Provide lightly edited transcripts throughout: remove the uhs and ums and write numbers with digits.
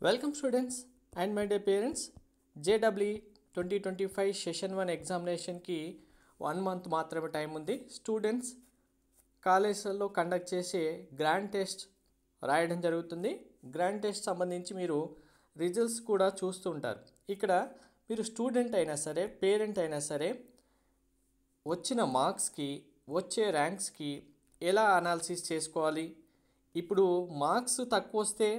Welcome students and my dear parents. JEE 2025 session 1 ఎగ్జామినేషన్కి 1 month మాత్రమే time ఉంది. Students కాలేజీల్లో conduct చేసే గ్రాండ్ టెస్ట్ రాయడం జరుగుతుంది. గ్రాండ్ టెస్ట్ సంబంధించి మీరు రిజల్ట్స్ కూడా చూస్తూ ఉంటారు. ఇక్కడ మీరు స్టూడెంట్ అయినా సరే పేరెంట్ అయినా సరే వచ్చిన మార్క్స్కి వచ్చే ర్యాంక్స్కి ఎలా అనాలిసిస్ చేసుకోవాలి. ఇప్పుడు మార్క్స్ తక్కువ వస్తే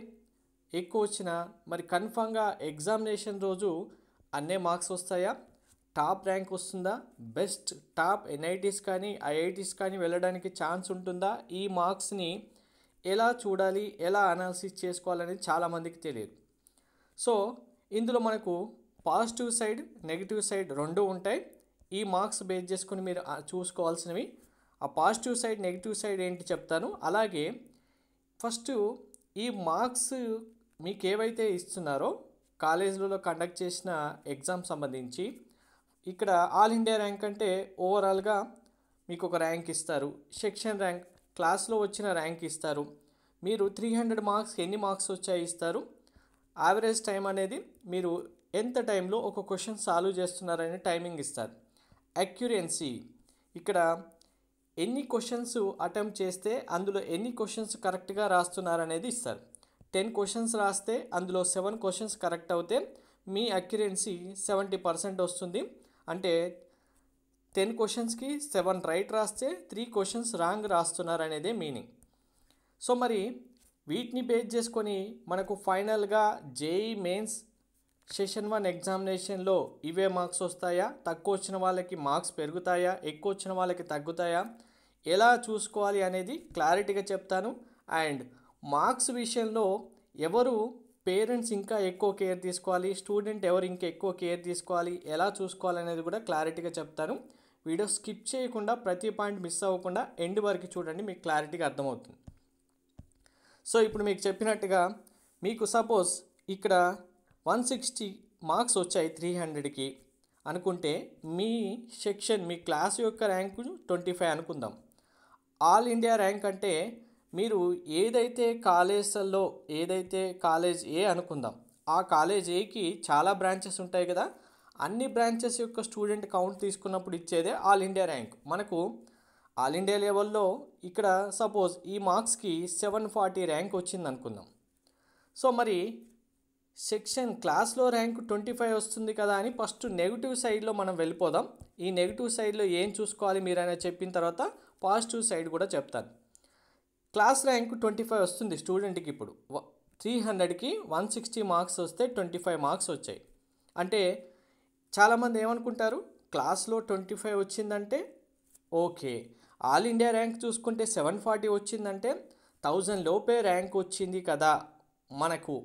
ఎక్కువ వచ్చినా మరి కన్ఫామ్గా ఎగ్జామినేషన్ రోజు అన్నే మార్క్స్ వస్తాయా, టాప్ ర్యాంక్ వస్తుందా, బెస్ట్ టాప్ ఎన్ఐటీస్ కానీ ఐఐటీస్ కానీ వెళ్ళడానికి ఛాన్స్ ఉంటుందా, ఈ మార్క్స్ని ఎలా చూడాలి, ఎలా అనాలిసిస్ చేసుకోవాలనేది చాలామందికి తెలియదు. సో ఇందులో మనకు పాజిటివ్ సైడ్ నెగిటివ్ సైడ్ రెండు ఉంటాయి. ఈ మార్క్స్ బేస్ చేసుకొని మీరు చూసుకోవాల్సినవి ఆ పాజిటివ్ సైడ్ నెగిటివ్ సైడ్ ఏంటి చెప్తాను. అలాగే ఫస్ట్ ఈ మార్క్స్ మీకు ఏవైతే ఇస్తున్నారో కాలేజీలలో కండక్ట్ చేసిన ఎగ్జామ్ సంబంధించి ఇక్కడ ఆల్ ఇండియా ర్యాంక్ అంటే ఓవరాల్గా మీకు ఒక ర్యాంక్ ఇస్తారు, సెక్షన్ ర్యాంక్ క్లాస్లో వచ్చిన ర్యాంక్ ఇస్తారు, మీరు 300 మార్క్స్ ఎన్ని మార్క్స్ వచ్చాయి ఇస్తారు, యావరేజ్ టైం అనేది మీరు ఎంత టైంలో ఒక క్వశ్చన్ సాల్వ్ చేస్తున్నారనే టైమింగ్ ఇస్తారు. అక్యురెన్సీ ఇక్కడ ఎన్ని క్వశ్చన్స్ అటెంప్ట్ చేస్తే అందులో ఎన్ని క్వశ్చన్స్ కరెక్ట్గా రాస్తున్నారనేది ఇస్తారు. 10 క్వశ్చన్స్ రాస్తే అందులో 7 క్వశ్చన్స్ కరెక్ట్ అవుతే మీ అక్యురెన్సీ 70% వస్తుంది. అంటే 10 క్వశ్చన్స్కి 7 రైట్ రాస్తే 3 క్వశ్చన్స్ రాంగ్ రాస్తున్నారు అనేదే మీనింగ్. సో మరి వీటిని బేస్ చేసుకొని మనకు ఫైనల్గా జేఈ మెయిన్స్ సెషన్ 1 ఎగ్జామినేషన్లో ఇవే మార్క్స్ వస్తాయా, తక్కువ వచ్చిన వాళ్ళకి మార్క్స్ పెరుగుతాయా, ఎక్కువ వచ్చిన వాళ్ళకి తగ్గుతాయా, ఎలా చూసుకోవాలి అనేది క్లారిటీగా చెప్తాను. అండ్ మార్క్స్ విషయంలో ఎవరు పేరెంట్స్ ఇంకా ఎక్కువ కేర్ తీసుకోవాలి, స్టూడెంట్ ఎవరు ఇంకా ఎక్కువ కేర్ తీసుకోవాలి, ఎలా చూసుకోవాలి అనేది కూడా క్లారిటీగా చెప్తాను. వీడియో స్కిప్ చేయకుండా ప్రతి పాయింట్ మిస్ అవ్వకుండా ఎండ్ వరకు చూడండి, మీకు క్లారిటీగా అర్థమవుతుంది. సో ఇప్పుడు మీకు చెప్పినట్టుగా మీకు సపోజ్ ఇక్కడ 160 మార్క్స్ వచ్చాయి 300కి అనుకుంటే మీ సెక్షన్ మీ క్లాస్ యొక్క ర్యాంకు 25 అనుకుందాం. ఆల్ ఇండియా ర్యాంక్ అంటే మీరు ఏదైతే కాలేజ్ ఏ అనుకుందాం, ఆ కాలేజ్ ఏకి చాలా బ్రాంచెస్ ఉంటాయి కదా, అన్ని బ్రాంచెస్ యొక్క స్టూడెంట్ కౌంట్ తీసుకున్నప్పుడు ఇచ్చేదే ఆల్ ఇండియా ర్యాంక్. మనకు ఆల్ ఇండియా లెవెల్లో ఇక్కడ సపోజ్ ఈ మార్క్స్కి 740 ర్యాంక్ వచ్చింది అనుకుందాం. సో మరి సెక్షన్ క్లాస్లో ర్యాంక్ 25 వస్తుంది కదా అని ఫస్ట్ నెగిటివ్ సైడ్లో మనం వెళ్ళిపోదాం. ఈ నెగిటివ్ సైడ్లో ఏం చూసుకోవాలి మీరు అనేది చెప్పిన తర్వాత పాజిటివ్ సైడ్ కూడా చెప్తాను. క్లాస్ ర్యాంక్ 25 వస్తుంది స్టూడెంట్కి. ఇప్పుడు 300కి 160 మార్క్స్ వస్తే 25 మార్క్స్ వచ్చాయి అంటే చాలామంది ఏమనుకుంటారు, క్లాస్లో 25 వచ్చిందంటే ఓకే, ఆల్ ఇండియా ర్యాంక్ చూసుకుంటే 740 వచ్చిందంటే 1000 లోపే ర్యాంక్ వచ్చింది కదా మనకు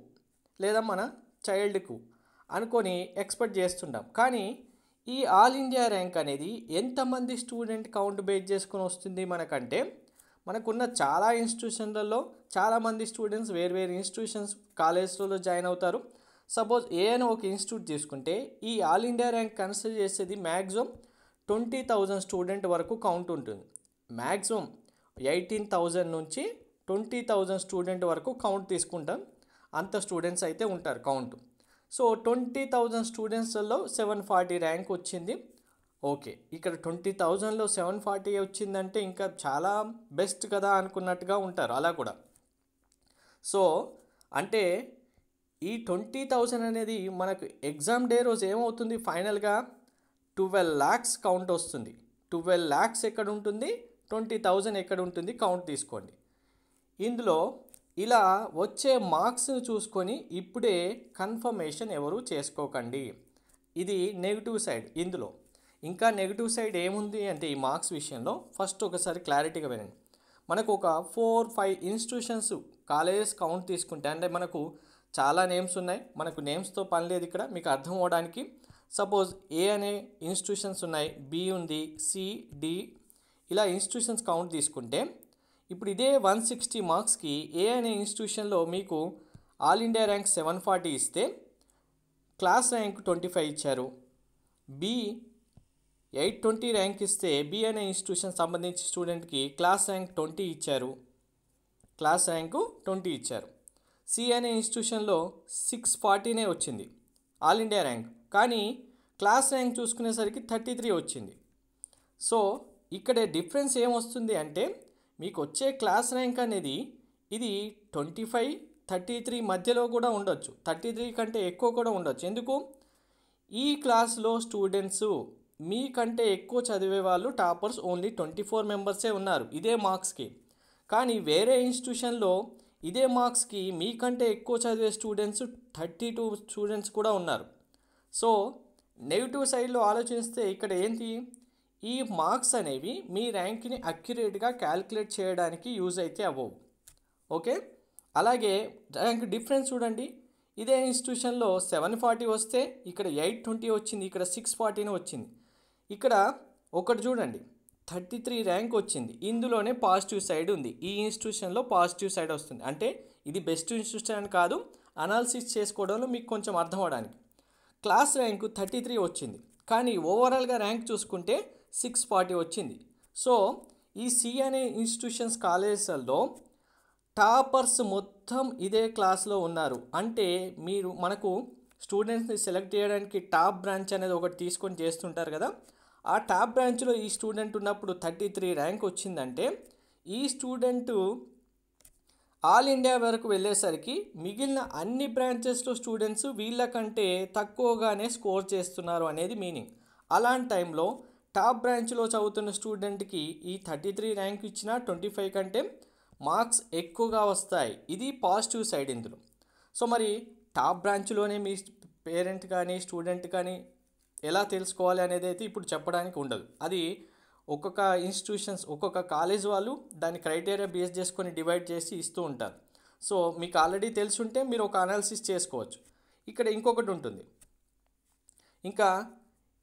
లేదా మన చైల్డ్కు అనుకొని ఎక్స్పెక్ట్ చేస్తుంటాం. కానీ ఈ ఆల్ ఇండియా ర్యాంక్ అనేది ఎంతమంది స్టూడెంట్ కౌంట్ బేస్ చేసుకొని వస్తుంది మనకంటే మనకున్న చాలా ఇన్స్టిట్యూషన్లలో చాలామంది స్టూడెంట్స్ వేరు ఇన్స్టిట్యూషన్స్ కాలేజ్లలో జాయిన్ అవుతారు. సపోజ్ ఏదైనా ఒక ఇన్స్టిట్యూట్ తీసుకుంటే ఈ ఆల్ ఇండియా ర్యాంక్ కన్సిడర్ చేసేది మ్యాక్సిమం 20,000 స్టూడెంట్ వరకు కౌంట్ ఉంటుంది. మ్యాక్సిమం 18,000 నుంచి 20,000 స్టూడెంట్ వరకు కౌంట్ తీసుకుంటాం. అంత స్టూడెంట్స్ అయితే ఉంటారు కౌంట్. సో 20,000 స్టూడెంట్స్లో 740 ర్యాంక్ వచ్చింది. ఓకే, ఇక్కడ 20,000లో 740 వచ్చిందంటే ఇంకా చాలా బెస్ట్ కదా అనుకున్నట్టుగా ఉంటారు అలా కూడా. సో అంటే ఈ 20,000 అనేది మనకు ఎగ్జామ్ డే రోజు ఏమవుతుంది, ఫైనల్గా 12 lakhs కౌంట్ వస్తుంది. 12 lakhs ఎక్కడ ఉంటుంది, 20,000 ఎక్కడ ఉంటుంది కౌంట్ తీసుకోండి. ఇందులో ఇలా వచ్చే మార్క్స్ని చూసుకొని ఇప్పుడే కన్ఫర్మేషన్ ఎవరు చేసుకోకండి. ఇది నెగిటివ్ సైడ్. ఇందులో ఇంకా నెగిటివ్ సైడ్ ఏముంది అంటే ఈ మార్క్స్ విషయంలో ఫస్ట్ ఒకసారి క్లారిటీగా వినండి. మనకు ఒక 4-5 ఇన్స్టిట్యూషన్స్ కాలేజెస్ కౌంట్ తీసుకుంటే అంటే మనకు చాలా నేమ్స్ ఉన్నాయి, మనకు నేమ్స్తో పని లేదు ఇక్కడ మీకు అర్థం అవ్వడానికి. సపోజ్ ఏ అనే ఇన్స్టిట్యూషన్స్ ఉన్నాయి, బి ఉంది, సి, డి ఇలా ఇన్స్టిట్యూషన్స్ కౌంట్ తీసుకుంటే ఇప్పుడు ఇదే 160 మార్క్స్కి ఏ అనే ఇన్స్టిట్యూషన్లో మీకు ఆల్ ఇండియా ర్యాంక్ 740 ఇస్తే క్లాస్ ర్యాంక్ 25 ఇచ్చారు. బి 820 ర్యాంక్ ఇస్తే బి అనే ఇన్స్టిట్యూషన్ సంబంధించి స్టూడెంట్కి క్లాస్ ర్యాంక్ 20 ఇచ్చారు. సి అనే ఇన్స్టిట్యూషన్లో 640 వచ్చింది ఆల్ ఇండియా ర్యాంక్, కానీ క్లాస్ ర్యాంక్ చూసుకునేసరికి 33 వచ్చింది. సో ఇక్కడ డిఫరెన్స్ ఏమొస్తుంది అంటే మీకు వచ్చే క్లాస్ ర్యాంక్ అనేది ఇది 25, 33 మధ్యలో కూడా ఉండొచ్చు, 33 కంటే ఎక్కువ కూడా ఉండొచ్చు. ఎందుకు? ఈ క్లాస్లో స్టూడెంట్స్ మీకంటే ఎక్కువ చదివే వాళ్ళు టాపర్స్ ఓన్లీ 24 మెంబర్సే ఉన్నారు ఇదే మార్క్స్కి. కానీ వేరే ఇన్స్టిట్యూషన్లో ఇదే మార్క్స్కి మీకంటే ఎక్కువ చదివే స్టూడెంట్స్ 32 స్టూడెంట్స్ కూడా ఉన్నారు. సో నెగిటివ్ సైడ్లో ఆలోచిస్తే ఇక్కడ ఏంటి, ఈ మార్క్స్ అనేవి మీ ర్యాంక్ని అక్యురేట్గా క్యాల్కులేట్ చేయడానికి యూజ్ అయితే అవ్వవు. ఓకే, అలాగే ర్యాంక్ డిఫరెన్స్ చూడండి. ఇదే ఇన్స్టిట్యూషన్లో 740 వస్తే ఇక్కడ 820 వచ్చింది, ఇక్కడ 640 వచ్చింది. ఇక్కడ ఒకటి చూడండి 33 ర్యాంక్ వచ్చింది, ఇందులోనే పాజిటివ్ సైడ్ ఉంది. ఈ ఇన్స్టిట్యూషన్లో పాజిటివ్ సైడ్ వస్తుంది, అంటే ఇది బెస్ట్ ఇన్స్టిట్యూషన్ అని కాదు, అనాలిసిస్ చేసుకోవడంలో మీకు కొంచెం అర్థం అవడానికి. క్లాస్ ర్యాంకు 33 వచ్చింది, కానీ ఓవరాల్గా ర్యాంక్ చూసుకుంటే 640 వచ్చింది. సో ఈ సి అనే ఇన్స్టిట్యూషన్స్ కాలేజెస్లో టాపర్స్ మొత్తం ఇదే క్లాస్లో ఉన్నారు. అంటే మీరు మనకు స్టూడెంట్స్ని సెలెక్ట్ చేయడానికి టాప్ బ్రాంచ్ అనేది ఒకటి తీసుకొని చేస్తుంటారు కదా, ఆ టాప్ బ్రాంచ్లో ఈ స్టూడెంట్ ఉన్నప్పుడు 33 ర్యాంక్ వచ్చిందంటే ఈ స్టూడెంటు ఆల్ ఇండియా వరకు వెళ్ళేసరికి మిగిలిన అన్ని బ్రాంచెస్లో స్టూడెంట్స్ వీళ్ళకంటే తక్కువగానే స్కోర్ చేస్తున్నారు అనేది మీనింగ్. అలాంటి టైంలో టాప్ బ్రాంచ్లో చదువుతున్న స్టూడెంట్కి ఈ 33 ర్యాంక్ ఇచ్చిన 25 కంటే మార్క్స్ ఎక్కువగా వస్తాయి. ఇది పాజిటివ్ సైడ్ ఇందులో. సో మరి టాప్ బ్రాంచ్లోనే మీ పేరెంట్ కానీ స్టూడెంట్ కానీ ఎలా తెలుసుకోవాలి అనేది అయితే ఇప్పుడు చెప్పడానికి ఉండదు. అది ఒక్కొక్క ఇన్స్టిట్యూషన్స్ ఒక్కొక్క కాలేజ్ వాళ్ళు దాని క్రైటీరియా బేస్ చేసుకొని డివైడ్ చేసి ఇస్తూ ఉంటారు. సో మీకు ఆల్రెడీ తెలిసి ఉంటే మీరు ఒక అనాలిసిస్ చేసుకోవచ్చు. ఇక్కడ ఇంకొకటి ఉంటుంది, ఇంకా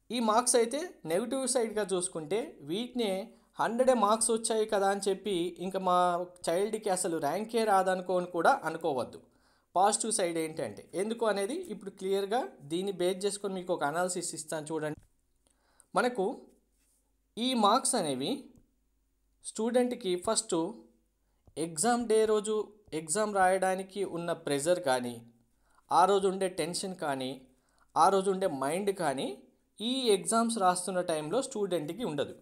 ఈ మార్క్స్ అయితే నెగిటివ్ సైడ్గా చూసుకుంటే వీటినే 100 మార్క్స్ వచ్చాయి కదా అని చెప్పి ఇంకా మా చైల్డ్కి అసలు ర్యాంకే రాదనుకోని కూడా అనుకోవద్దు. పాజిటివ్ సైడ్ ఏంటంటే ఎందుకు అనేది ఇప్పుడు క్లియర్గా దీన్ని బేస్ చేసుకొని మీకు ఒక అనాలిసిస్ ఇస్తాను చూడండి. మనకు ఈ మార్క్స్ అనేవి స్టూడెంట్కి ఫస్ట్ ఎగ్జామ్ డే రోజు ఎగ్జామ్ రాయడానికి ఉన్న ప్రెజర్ కానీ, ఆ రోజు ఉండే టెన్షన్ కానీ, ఆ రోజు ఉండే మైండ్ కానీ ఈ ఎగ్జామ్స్ రాస్తున్న టైంలో స్టూడెంట్కి ఉండదు.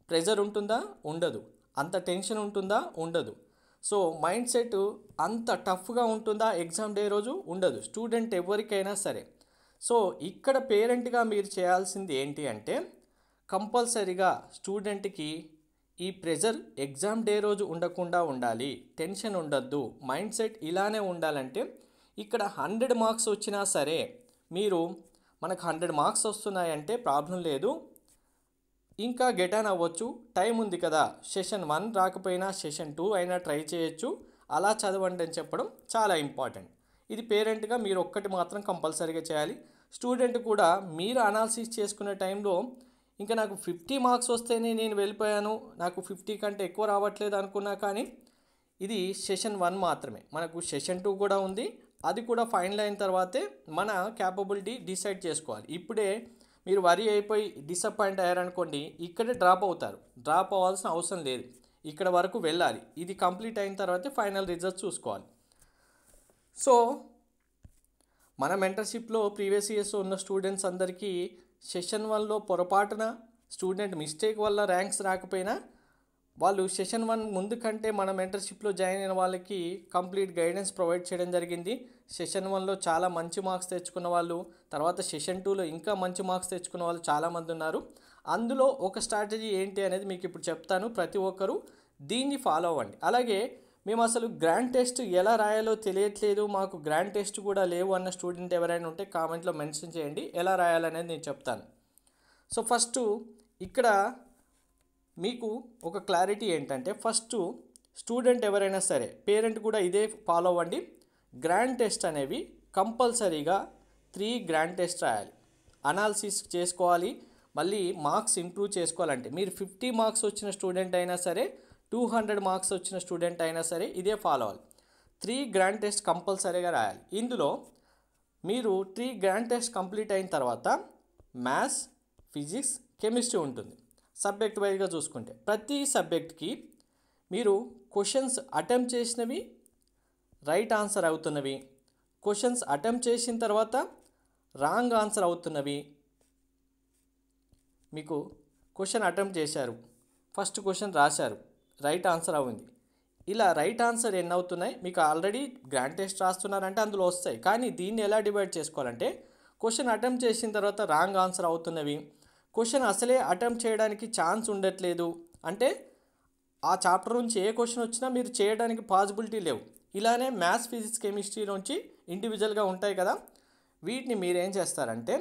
ప్రెజర్ ఉంటుందా? ఉండదు. అంత టెన్షన్ ఉంటుందా? ఉండదు. సో మైండ్ సెట్ అంత టఫ్గా ఉంటుందా ఎగ్జామ్ డే రోజు? ఉండదు. స్టూడెంట్ ఎవరికైనా సరే. సో ఇక్కడ పేరెంట్గా మీరు చేయాల్సింది ఏంటి అంటే కంపల్సరీగా స్టూడెంట్కి ఈ ప్రెజర్ ఎగ్జామ్ డే రోజు ఉండకుండా ఉండాలి, టెన్షన్ ఉండద్దు, మైండ్ సెట్ ఇలానే ఉండాలంటే ఇక్కడ 100 మార్క్స్ వచ్చినా సరే మీరు మనకు 100 మార్క్స్ వస్తున్నాయంటే ప్రాబ్లం లేదు, ఇంకా గెట్ ఆన్ అవ్వచ్చు, టైం ఉంది కదా, సెషన్ 1 రాకపోయినా సెషన్ 2 అయినా ట్రై చేయొచ్చు, అలా చదవండి అని చెప్పడం చాలా ఇంపార్టెంట్. ఇది పేరెంట్గా మీరు ఒక్కటి మాత్రం కంపల్సరీగా చేయాలి. స్టూడెంట్ కూడా మీరు అనాలిసిస్ చేసుకునే టైంలో ఇంకా నాకు 50 మార్క్స్ వస్తేనే నేను వెళ్ళిపోయాను, నాకు 50 కంటే ఎక్కువ రావట్లేదు అనుకున్నా కానీ ఇది సెషన్ 1 మాత్రమే. మనకు సెషన్ 2 కూడా ఉంది, అది కూడా ఫైనల్ అయిన తర్వాతే మన క్యాపబిలిటీ డిసైడ్ చేసుకోవాలి. ఇప్పుడే మీరు వరి అయిపోయి డిసప్పాయింట్ అయ్యారనుకోండి, ఇక్కడే డ్రాప్ అవుతారు. డ్రాప్ అవ్వాల్సిన అవసరం లేదు, ఇక్కడ వరకు వెళ్ళాలి. ఇది కంప్లీట్ అయిన తర్వాతే ఫైనల్ రిజల్ట్స్ చూసుకోవాలి. సో మన మెంటర్షిప్లో ప్రీవియస్ ఇయర్స్ ఉన్న స్టూడెంట్స్ అందరికీ సెషన్ 1లో పొరపాటున స్టూడెంట్ మిస్టేక్ వల్ల ర్యాంక్స్ రాకపోయినా వాళ్ళు సెషన్ 1 ముందు కంటే మన మెంటర్షిప్లో జాయిన్ అయిన వాళ్ళకి కంప్లీట్ గైడెన్స్ ప్రొవైడ్ చేయడం జరిగింది. సెషన్ 1లో చాలా మంచి మార్క్స్ తెచ్చుకున్న వాళ్ళు, తర్వాత సెషన్ 2లో ఇంకా మంచి మార్క్స్ తెచ్చుకున్న వాళ్ళు చాలామంది ఉన్నారు. అందులో ఒక స్ట్రాటజీ ఏంటి అనేది మీకు ఇప్పుడు చెప్తాను, ప్రతి ఒక్కరూ దీన్ని ఫాలో అవ్వండి. అలాగే మేము అసలు గ్రాండ్ టెస్ట్ ఎలా రాయాలో తెలియట్లేదు, మాకు గ్రాండ్ టెస్ట్ కూడా లేవు అన్న స్టూడెంట్ ఎవరైనా ఉంటే కామెంట్లో మెన్షన్ చేయండి, ఎలా రాయాలనేది నేను చెప్తాను. సో ఫస్ట్ ఇక్కడ మీకు ఒక క్లారిటీ ఏంటంటే ఫస్ట్ స్టూడెంట్ ఎవరైనా సరే పేరెంట్ కూడా ఇదే ఫాలో అవ్వండి. గ్రాండ్ టెస్ట్ అనేవి కంపల్సరీగా 3 గ్రాండ్ టెస్ట్ రాయాలి, అనాలిసిస్ చేసుకోవాలి, మళ్ళీ మార్క్స్ ఇంప్రూవ్ చేసుకోవాలంటే మీరు 50 మార్క్స్ వచ్చిన స్టూడెంట్ అయినా సరే 200 మార్క్స్ వచ్చిన స్టూడెంట్ అయినా సరే ఇదే ఫాలో అవ్వాలి. 3 గ్రాండ్ టెస్ట్ కంపల్సరీగా రాయాలి. ఇందులో మీరు 3 గ్రాండ్ టెస్ట్ కంప్లీట్ అయిన తర్వాత మ్యాథ్స్, ఫిజిక్స్, కెమిస్ట్రీ ఉంటుంది. సబ్జెక్ట్ వైజ్గా చూసుకుంటే ప్రతి సబ్జెక్ట్కి మీరు క్వశ్చన్స్ అటెంప్ట్ చేసినవి రైట్ ఆన్సర్ అవుతున్నవి, క్వశ్చన్స్ అటెంప్ట్ చేసిన తర్వాత రాంగ్ ఆన్సర్ అవుతున్నవి. మీకు క్వశ్చన్ అటెంప్ట్ చేశారు, ఫస్ట్ క్వశ్చన్ రాశారు, రైట్ ఆన్సర్ అయింది. ఇలా రైట్ ఆన్సర్ ఎన్ని అవుతున్నాయి, మీకు ఆల్రెడీ గ్రాండ్ టెస్ట్ రాస్తున్నారంటే అందులో వస్తాయి. కానీ దీన్ని ఎలా డివైడ్ చేసుకోవాలంటే క్వశ్చన్ అటెంప్ట్ చేసిన తర్వాత రాంగ్ ఆన్సర్ అవుతున్నవి, క్వశ్చన్ అసలే అటెంప్ట్ చేయడానికి ఛాన్స్ ఉండట్లేదు అంటే ఆ చాప్టర్ నుంచి ఏ క్వశ్చన్ వచ్చినా మీరు చేయడానికి పాసిబిలిటీ లేవు. ఇలానే మ్యాథ్స్, ఫిజిక్స్, కెమిస్ట్రీ నుంచి ఇండివిజువల్గా ఉంటాయి కదా, వీటిని మీరేం చేస్తారంటే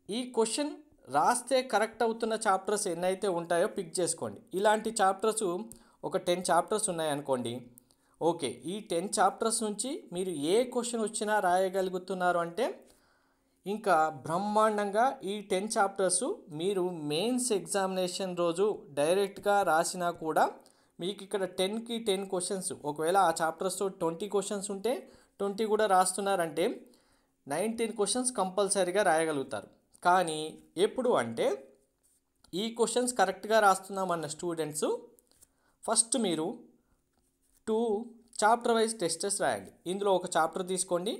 ఈ క్వశ్చన్ రాస్తే కరెక్ట్ అవుతున్న చాప్టర్స్ ఎన్నైతే ఉంటాయో పిక్ చేసుకోండి. ఇలాంటి చాప్టర్స్ ఒక 10 చాప్టర్స్ ఉన్నాయనుకోండి. ఓకే, ఈ 10 చాప్టర్స్ నుంచి మీరు ఏ క్వశ్చన్ వచ్చినా రాయగలుగుతున్నారు అంటే ఇంకా బ్రహ్మాండంగా ఈ 10 చాప్టర్స్ మీరు మెయిన్స్ ఎగ్జామినేషన్ రోజు డైరెక్ట్గా రాసినా కూడా మీకు ఇక్కడ 10కి 10 క్వశ్చన్స్, ఒకవేళ ఆ చాప్టర్స్తో 20 క్వశ్చన్స్ ఉంటే 20 కూడా రాస్తున్నారంటే 19 క్వశ్చన్స్ కంపల్సరీగా రాయగలుగుతారు. కానీ ఎప్పుడు అంటే ఈ క్వశ్చన్స్ కరెక్ట్గా రాస్తున్నామన్న స్టూడెంట్స్ ఫస్ట్ మీరు 2 చాప్టర్ వైజ్ టెస్టెస్ రాయండి. ఇందులో ఒక చాప్టర్ తీసుకోండి,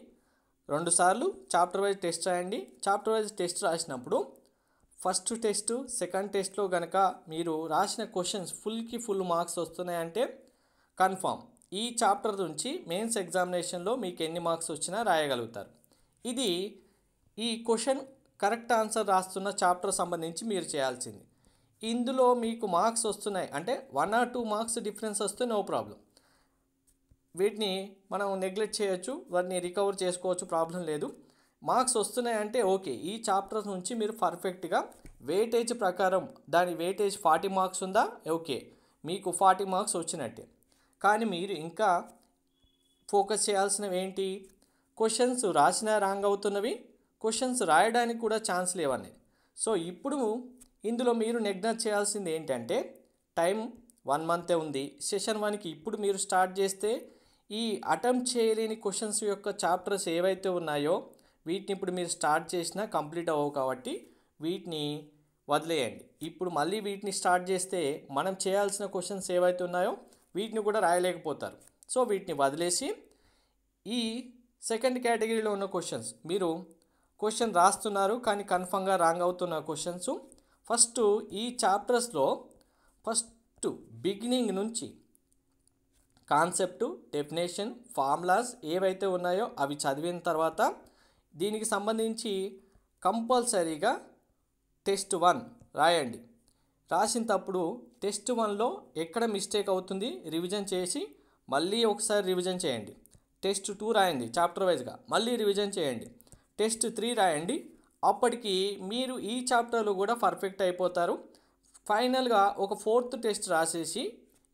2 సార్లు చాప్టర్ వైజ్ టెస్ట్ రాయండి. చాప్టర్ వైజ్ టెస్ట్ రాసినప్పుడు ఫస్ట్ టెస్ట్, సెకండ్ టెస్ట్లో కనుక మీరు రాసిన క్వశ్చన్స్ ఫుల్కి ఫుల్ మార్క్స్ వస్తున్నాయంటే కన్ఫామ్ ఈ చాప్టర్ నుంచి మెయిన్స్ ఎగ్జామినేషన్లో మీకు ఎన్ని మార్క్స్ వచ్చినా రాయగలుగుతారు. ఇది ఈ క్వశ్చన్ కరెక్ట్ ఆన్సర్ రాస్తున్న చాప్టర్ సంబంధించి మీరు చేయాల్సింది. ఇందులో మీకు మార్క్స్ వస్తున్నాయి అంటే 1 or 2 మార్క్స్ డిఫరెన్స్ వస్తే నో ప్రాబ్లం, వీటిని మనం నెగ్లెక్ట్ చేయొచ్చు, వాటిని రికవర్ చేసుకోవచ్చు, ప్రాబ్లం లేదు. మార్క్స్ వస్తున్నాయంటే ఓకే, ఈ చాప్టర్ నుంచి మీరు పర్ఫెక్ట్గా వెయిటేజ్ ప్రకారం దాని వెయిటేజ్ 40 మార్క్స్ ఉందా, ఓకే మీకు 40 మార్క్స్ వచ్చినట్టే. కానీ మీరు ఇంకా ఫోకస్ చేయాల్సినవి ఏంటి, క్వశ్చన్స్ రాసినా రాంగ్ అవుతున్నవి, క్వశ్చన్స్ రాయడానికి కూడా ఛాన్స్ లేవన్నాయి. సో ఇప్పుడు ఇందులో మీరు నెగ్లెక్ట్ చేయాల్సింది ఏంటంటే టైం 1 month ఉంది. సెషన్ 1కి ఇప్పుడు మీరు స్టార్ట్ చేస్తే ఈ అటెంప్ట్ చేయలేని క్వశ్చన్స్ యొక్క చాప్టర్స్ ఏవైతే ఉన్నాయో వీటిని ఇప్పుడు మీరు స్టార్ట్ చేసినా కంప్లీట్ అవ్వవు కాబట్టి వీటిని వదిలేయండి. ఇప్పుడు మళ్ళీ వీటిని స్టార్ట్ చేస్తే మనం చేయాల్సిన క్వశ్చన్స్ ఏవైతే ఉన్నాయో వీటిని కూడా రాయలేకపోతారు. సో వీటిని వదిలేసి ఈ సెకండ్ కేటగిరీలో ఉన్న క్వశ్చన్స్, మీరు క్వశ్చన్ రాస్తున్నారు కానీ కన్ఫర్మ్గా రాంగ్ అవుతున్న క్వశ్చన్స్ ఫస్ట్ ఈ చాప్టర్స్లో ఫస్ట్ బిగినింగ్ నుంచి కాన్సెప్టు, డెఫినేషన్, ఫార్ములాస్ ఏవైతే ఉన్నాయో అవి చదివిన తర్వాత దీనికి సంబంధించి కంపల్సరీగా టెస్ట్ 1 రాయండి. రాసినప్పుడు టెస్ట్ 1లో ఎక్కడ మిస్టేక్ అవుతుంది రివిజన్ చేసి మళ్ళీ ఒకసారి రివిజన్ చేయండి. టెస్ట్ 2 రాయండి చాప్టర్ వైజ్గా, మళ్ళీ రివిజన్ చేయండి. టెస్ట్ 3 రాయండి, అప్పటికి మీరు ఈ చాప్టర్లో కూడా పర్ఫెక్ట్ అయిపోతారు. ఫైనల్గా ఒక 4th టెస్ట్ రాసేసి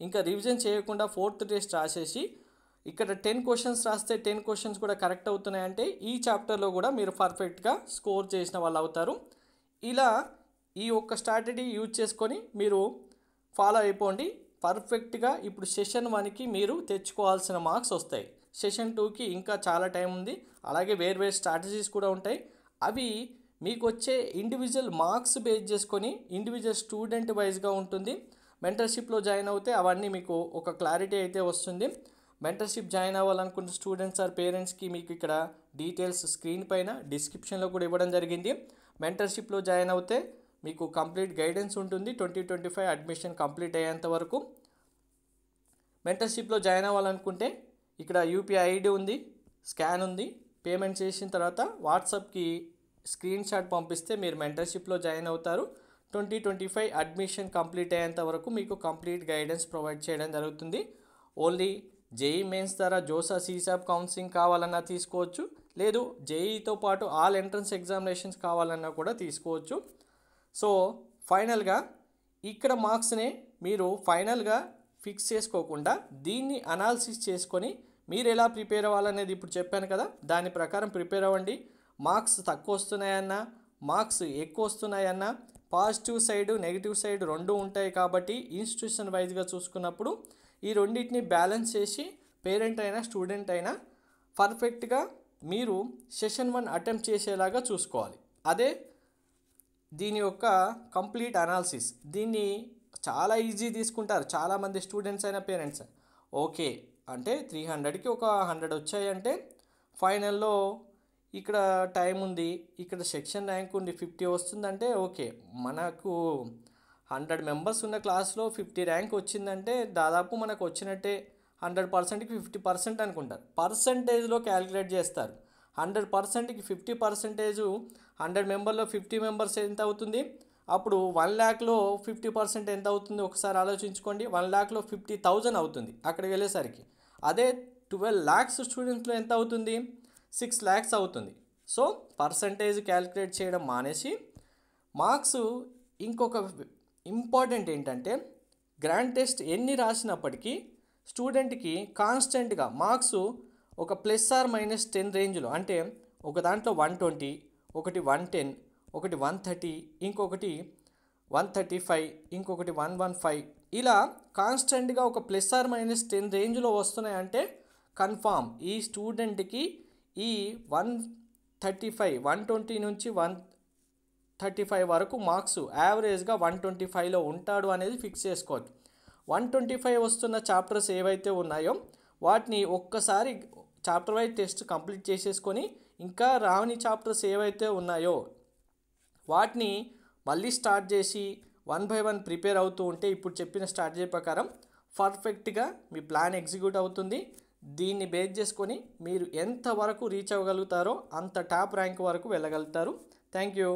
ఇంకా రివిజన్ చేయకుండా 4th టెస్ట్ రాసేసి ఇక్కడ 10 క్వశ్చన్స్ రాస్తే 10 క్వశ్చన్స్ కూడా కరెక్ట్ అవుతున్నాయంటే ఈ చాప్టర్లో కూడా మీరు పర్ఫెక్ట్గా స్కోర్ చేసిన వాళ్ళు అవుతారు. ఇలా ఈ ఒక్క స్ట్రాటజీ యూజ్ చేసుకొని మీరు ఫాలో అయిపోండి. పర్ఫెక్ట్గా ఇప్పుడు సెషన్ 1కి మీరు తెచ్చుకోవాల్సిన మార్క్స్ వస్తాయి. సెషన్ 2కి ఇంకా చాలా టైం ఉంది, అలాగే వేరు స్ట్రాటజీస్ కూడా ఉంటాయి. అవి మీకు వచ్చే ఇండివిజువల్ మార్క్స్ బేస్ చేసుకొని ఇండివిజువల్ స్టూడెంట్ వైజ్గా ఉంటుంది. మెంటర్షిప్లో జాయిన్ అవుతే అవన్నీ మీకు ఒక క్లారిటీ అయితే వస్తుంది. మెంటర్షిప్ జాయిన్ అవ్వాలనుకున్న స్టూడెంట్స్ ఆర్ పేరెంట్స్కి మీకు ఇక్కడ డీటెయిల్స్ స్క్రీన్ పైన డిస్క్రిప్షన్లో కూడా ఇవ్వడం జరిగింది. మెంటర్షిప్లో జాయిన్ అవుతే మీకు కంప్లీట్ గైడెన్స్ ఉంటుంది 2025 అడ్మిషన్ కంప్లీట్ అయ్యేంత వరకు. మెంటర్షిప్లో జాయిన్ అవ్వాలనుకుంటే ఇక్కడ యూపీఐ ఐడి ఉంది, స్కాన్ ఉంది. పేమెంట్ చేసిన తర్వాత వాట్సాప్కి స్క్రీన్ షాట్ పంపిస్తే మీరు మెంటర్షిప్లో జాయిన్ అవుతారు. 2025 అడ్మిషన్ కంప్లీట్ అయ్యేంత వరకు మీకు కంప్లీట్ గైడెన్స్ ప్రొవైడ్ చేయడం జరుగుతుంది. ఓన్లీ జేఈ మెయిన్స్ ద్వారా జోసా సీసాప్ కౌన్సిలింగ్ కావాలన్నా తీసుకోవచ్చు, లేదు జేఈతో పాటు ఆల్ ఎంట్రన్స్ ఎగ్జామినేషన్స్ కావాలన్నా కూడా తీసుకోవచ్చు. సో ఫైనల్గా ఇక్కడ మార్క్స్ని మీరు ఫైనల్గా ఫిక్స్ చేసుకోకుండా దీన్ని అనాలిసిస్ చేసుకొని మీరు ఎలా ప్రిపేర్ అవ్వాలనేది ఇప్పుడు చెప్పాను కదా, దాని ప్రకారం ప్రిపేర్ అవ్వండి. మార్క్స్ తక్కువ వస్తున్నాయన్నా మార్క్స్ ఎక్కువ వస్తున్నాయన్నా పాజిటివ్ సైడ్ నెగిటివ్ సైడ్ రెండు ఉంటాయి కాబట్టి ఇన్స్టిట్యూషన్ వైజ్గా చూసుకున్నప్పుడు ఈ రెండింటిని బ్యాలెన్స్ చేసి పేరెంట్ అయినా స్టూడెంట్ అయినా పర్ఫెక్ట్గా మీరు సెషన్ 1 అటెంప్ట్ చేసేలాగా చూసుకోవాలి. అదే దీని యొక్క కంప్లీట్ అనాలిసిస్. దీన్ని చాలా ఈజీ తీసుకుంటారు చాలామంది స్టూడెంట్స్ అయినా పేరెంట్స్. ఓకే, అంటే 300కి ఒక 100 వచ్చాయంటే ఫైనల్లో ఇక్కడ టైం ఉంది, ఇక్కడ సెక్షన్ ర్యాంక్ ఉంది 50 వస్తుందంటే ఓకే. మనకు 100 మెంబర్స్ ఉన్న క్లాస్లో 50 ర్యాంక్ వచ్చిందంటే దాదాపు మనకు వచ్చినట్టే. 100%కి 50% అనుకుంటారు, పర్సంటేజ్లో క్యాలిక్యులేట్ చేస్తారు. 100%కి 50%, 100 మెంబర్లో 50 మెంబర్స్ ఎంత అవుతుంది? అప్పుడు 1,00,000లో 50% ఎంత అవుతుంది ఒకసారి ఆలోచించుకోండి. 1,00,000లో 50,000 అవుతుంది అక్కడికి వెళ్ళేసరికి. అదే 12 lakhs స్టూడెంట్స్లో ఎంత అవుతుంది? 6 lakhs అవుతుంది. సో పర్సంటేజ్ క్యాలిక్యులేట్ చేయడం మానేసి మార్క్స్. ఇంకొక ఇంపార్టెంట్ ఏంటంటే గ్రాండ్ టెస్ట్ ఎన్ని రాసినప్పటికీ స్టూడెంట్కి కాన్స్టెంట్గా మార్క్స్ ఒక +or-10 రేంజ్లో, అంటే ఒక దాంట్లో 120, ఒకటి 110, ఒకటి 130, ఇంకొకటి 135, ఇంకొకటి 115, ఇలా కాన్స్టెంట్గా ఒక +or-10 రేంజ్లో వస్తున్నాయంటే కన్ఫామ్ ఈ స్టూడెంట్కి ఈ 135, 120 నుంచి 135 వరకు మార్క్స్ యావరేజ్గా 125లో ఉంటాడు అనేది ఫిక్స్ చేసుకోవచ్చు. 125 వస్తున్న చాప్టర్స్ ఏవైతే ఉన్నాయో వాటిని ఒక్కసారి చాప్టర్ వైజ్ టెస్ట్ కంప్లీట్ చేసేసుకొని ఇంకా రాని చాప్టర్స్ ఏవైతే ఉన్నాయో వాటిని మళ్ళీ స్టార్ట్ చేసి 1 by 1 ప్రిపేర్ అవుతూ ఉంటే ఇప్పుడు చెప్పిన స్ట్రాటజీ ప్రకారం పర్ఫెక్ట్గా మీ ప్లాన్ ఎగ్జిక్యూట్ అవుతుంది. దీన్ని బేస్ చేసుకొని మీరు ఎంతవరకు రీచ్ అవ్వగలుగుతారో అంత టాప్ ర్యాంక్ వరకు వెళ్ళగలుగుతారు. Thank you.